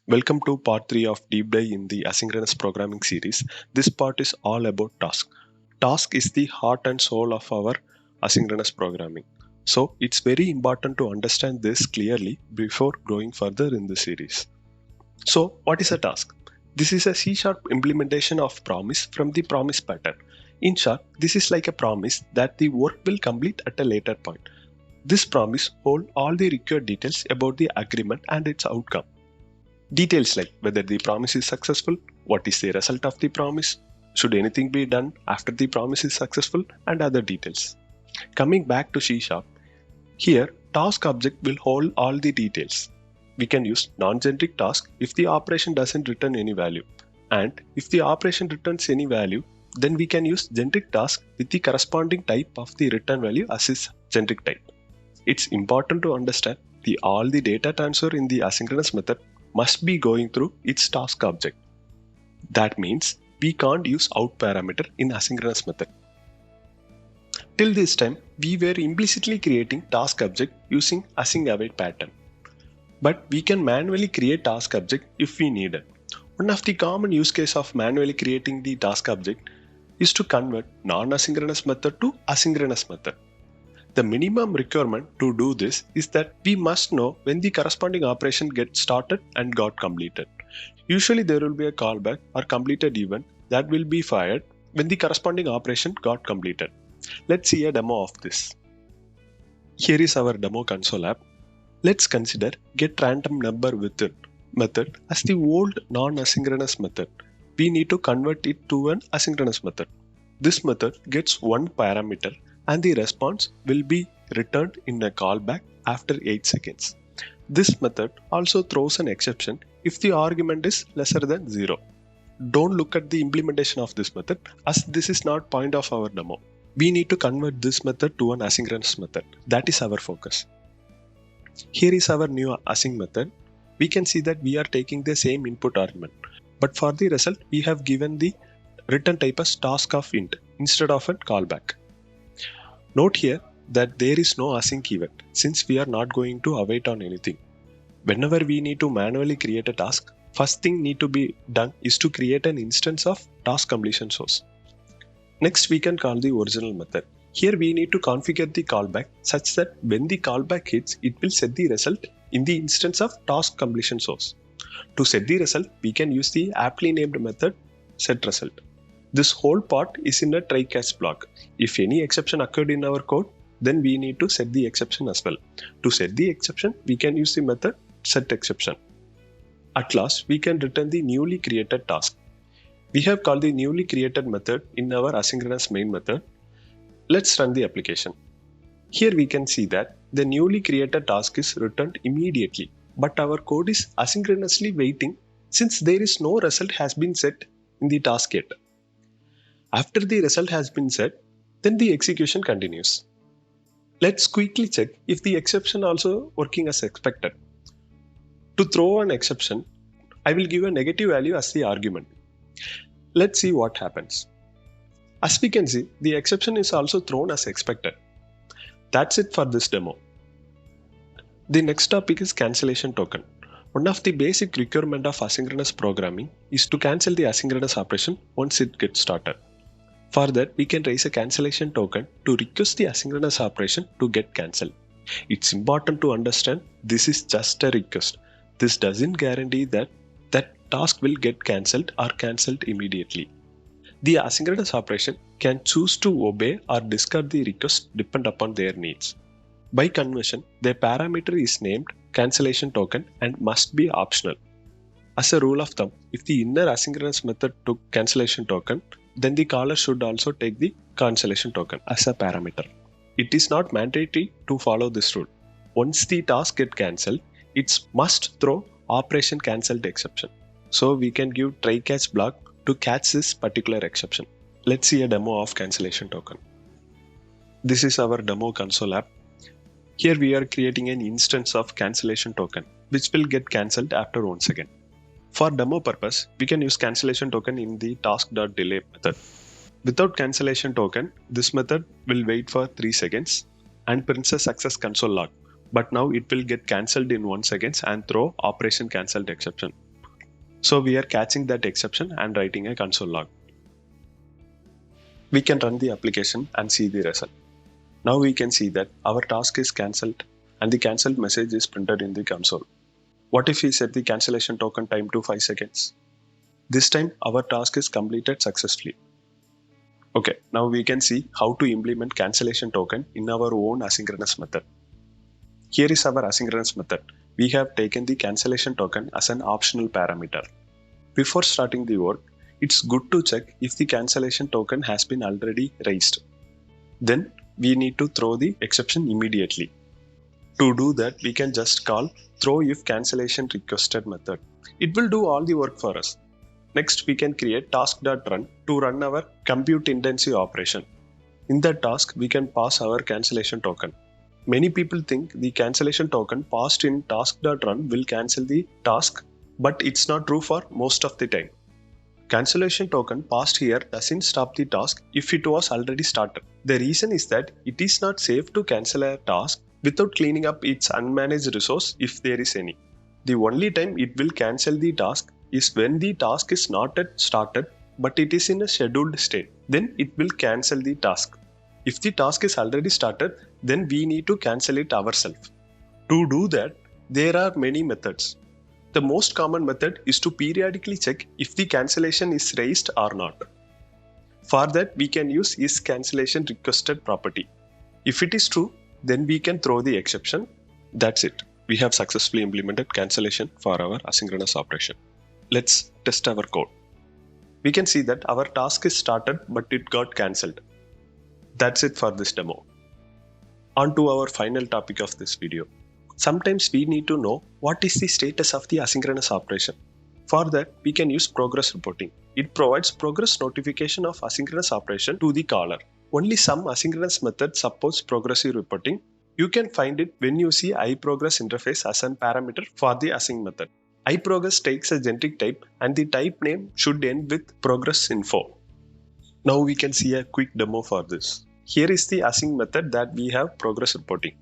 Welcome to part 3 of Deep Dive in the Asynchronous Programming series. This part is all about task. Task is the heart and soul of our asynchronous programming. So it's very important to understand this clearly before going further in the series. So what is a task? This is a C# implementation of promise from the promise pattern. In short, this is like a promise that the work will complete at a later point. This promise holds all the required details about the agreement and its outcome. Details like whether the promise is successful, what is the result of the promise, should anything be done after the promise is successful, and other details. Coming back to C#, here task object will hold all the details. We can use non-generic task if the operation doesn't return any value, and if the operation returns any value, then we can use generic task with the corresponding type of the return value as its generic type. It's important to understand all the data transfer in the asynchronous method must be going through its task object. That means we can't use out parameter in asynchronous method. Till this time, we were implicitly creating task object using async-await pattern. But we can manually create task object if we need it. One of the common use case of manually creating the task object is to convert non-asynchronous method to asynchronous method. The minimum requirement to do this is that we must know when the corresponding operation gets started and got completed. Usually there will be a callback or completed event that will be fired when the corresponding operation got completed. Let's see a demo of this. Here is our demo console app. Let's consider getRandomNumber method as the old non-asynchronous method. We need to convert it to an asynchronous method. This method gets one parameter and the response will be returned in a callback after 8 seconds. This method also throws an exception if the argument is lesser than 0. Don't look at the implementation of this method as this is not point of our demo. We need to convert this method to an asynchronous method. That is our focus. Here is our new async method. We can see that we are taking the same input argument, but for the result we have given the return type as task of int instead of a callback. Note here that there is no async event since we are not going to await on anything. Whenever we need to manually create a task, first thing need to be done is to create an instance of task completion source. Next we can call the original method. Here we need to configure the callback such that when the callback hits, it will set the result in the instance of task completion source. To set the result, we can use the aptly named method setResult. This whole part is in a try catch block. If any exception occurred in our code, then we need to set the exception as well. To set the exception, we can use the method setException. At last, we can return the newly created task. We have called the newly created method in our asynchronous main method. Let's run the application. Here we can see that the newly created task is returned immediately, but our code is asynchronously waiting since there is no result has been set in the task yet. After the result has been set, then the execution continues. Let's quickly check if the exception also working as expected. To throw an exception, I will give a negative value as the argument. Let's see what happens. As we can see, the exception is also thrown as expected. That's it for this demo. The next topic is cancellation token. One of the basic requirements of asynchronous programming is to cancel the asynchronous operation once it gets started. For that, we can raise a cancellation token to request the asynchronous operation to get cancelled. It's important to understand this is just a request. This doesn't guarantee that that task will get cancelled or cancelled immediately. The asynchronous operation can choose to obey or discard the request depend upon their needs. By convention, the parameter is named cancellation token and must be optional. As a rule of thumb, if the inner asynchronous method took cancellation token, then the caller should also take the cancellation token as a parameter. It is not mandatory to follow this rule. Once the task gets cancelled, it must throw operation cancelled exception. So we can give try catch block to catch this particular exception. Let's see a demo of cancellation token. This is our demo console app. Here we are creating an instance of cancellation token, which will get cancelled after 1 second. For demo purpose, we can use cancellation token in the task.delay method. Without cancellation token, this method will wait for 3 seconds and prints a success console log. But now it will get cancelled in 1 second and throw operation cancelled exception. So we are catching that exception and writing a console log. We can run the application and see the result. Now we can see that our task is cancelled and the cancelled message is printed in the console. What if we set the cancellation token time to 5 seconds? This time our task is completed successfully. Okay, now we can see how to implement cancellation token in our own asynchronous method. Here is our asynchronous method. We have taken the cancellation token as an optional parameter. Before starting the work, it's good to check if the cancellation token has been already raised. Then we need to throw the exception immediately. To do that, we can just call throwIfCancellationRequested method. It will do all the work for us. Next, we can create task.run to run our compute intensive operation. In that task, we can pass our cancellation token. Many people think the cancellation token passed in task.run will cancel the task, but it's not true for most of the time. Cancellation token passed here doesn't stop the task if it was already started. The reason is that it is not safe to cancel a task without cleaning up its unmanaged resource if there is any. The only time it will cancel the task is when the task is not yet started but it is in a scheduled state. Then it will cancel the task. If the task is already started, then we need to cancel it ourselves. To do that, there are many methods. The most common method is to periodically check if the cancellation is raised or not. For that, we can use isCancellationRequested property. If it is true, then we can throw the exception. That's it. We have successfully implemented cancellation for our asynchronous operation. Let's test our code. We can see that our task is started but it got cancelled. That's it for this demo. On to our final topic of this video. Sometimes we need to know what is the status of the asynchronous operation. For that, we can use progress reporting. It provides progress notification of asynchronous operation to the caller. Only some asynchronous method supports progressive reporting. You can find it when you see iProgress interface as a parameter for the async method. iProgress takes a generic type and the type name should end with progress info. Now we can see a quick demo for this. Here is the async method that we have progress reporting.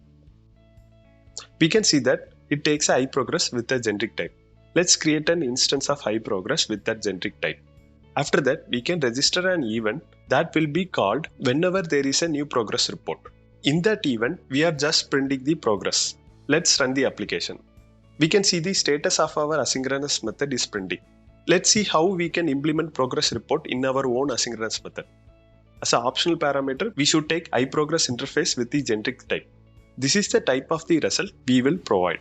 We can see that it takes a iProgress with a generic type. Let's create an instance of iProgress with that generic type. After that, we can register an event that will be called whenever there is a new progress report. In that event, we are just printing the progress. Let's run the application. We can see the status of our asynchronous method is printing. Let's see how we can implement progress report in our own asynchronous method. As an optional parameter, we should take iProgress interface with the generic type. This is the type of the result we will provide.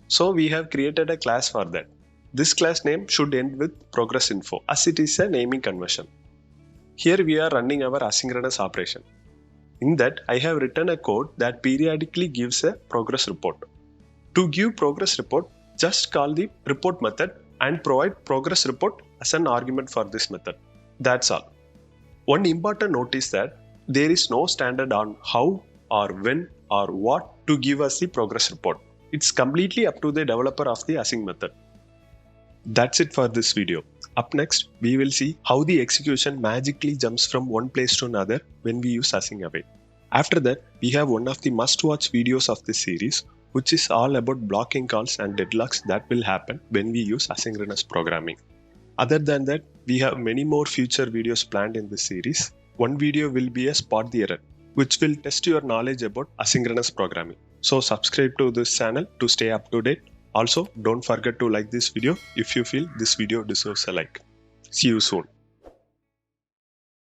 So we have created a class for that. This class name should end with progress info as it is a naming convention. Here we are running our asynchronous operation. In that, I have written a code that periodically gives a progress report. To give progress report, just call the report method and provide progress report as an argument for this method. That's all. One important note is that there is no standard on how or when or what to give us the progress report. It's completely up to the developer of the async method. That's it for this video. Up next, we will see how the execution magically jumps from one place to another when we use async await. After that, we have one of the must-watch videos of this series, which is all about blocking calls and deadlocks that will happen when we use asynchronous programming. Other than that, we have many more future videos planned in this series. One video will be a spot the error, which will test your knowledge about asynchronous programming. So subscribe to this channel to stay up to date. Also, don't forget to like this video if you feel this video deserves a like. See you soon.